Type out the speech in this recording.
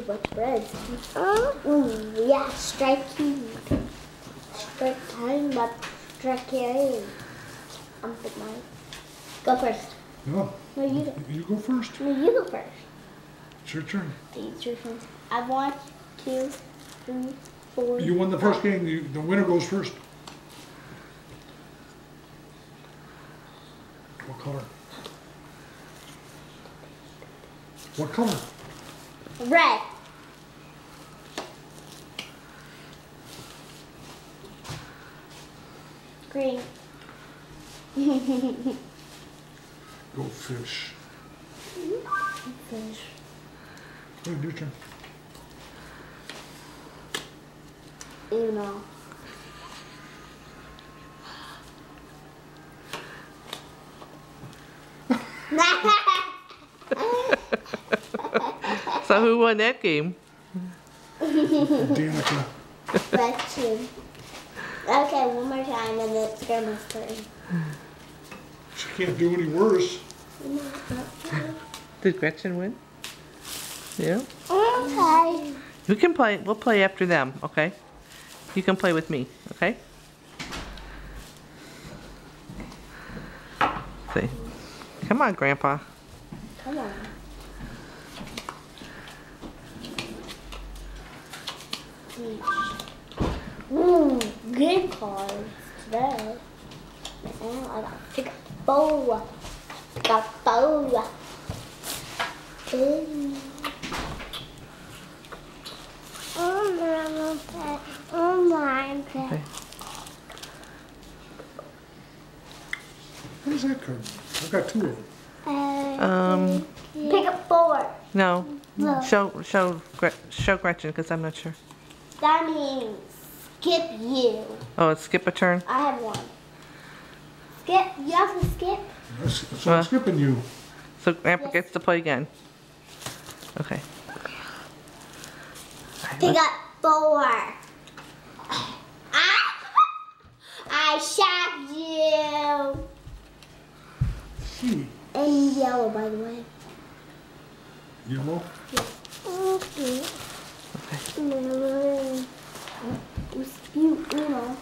what's red? Yeah, striking. Striking, but striking. I'm put mine. Go first. No. No, you go. You go first. No, you go first. It's your turn. It's your turn. I have 1, 2, 3, 4. You won the first game. The winner goes first. What color? What color? Red. Green. Go fish. Fish. Go ahead, your turn. Uno. So who won that game? Danica. Gretchen. Okay, one more time and then it's Grandma's turn. She can't do any worse. Did Gretchen win? Yeah. Okay. We can play. We'll play after them. Okay. You can play with me. Okay. See. Come on, Grandpa. Come on. Good cards today. And I got pick up bow. Pick up bow. Oh my God. Okay. What is that card? I've got 2 of them. Pick up 4. No. No. Show Gretchen because I'm not sure. That means skip you. Oh, it's skip a turn. I have 1. Skip. You have to skip. So I'm skipping you. So Grandpa gets to play again. Okay. Pick up 4. I shot you. See. And yellow, by the way. Yellow. Okay. You know.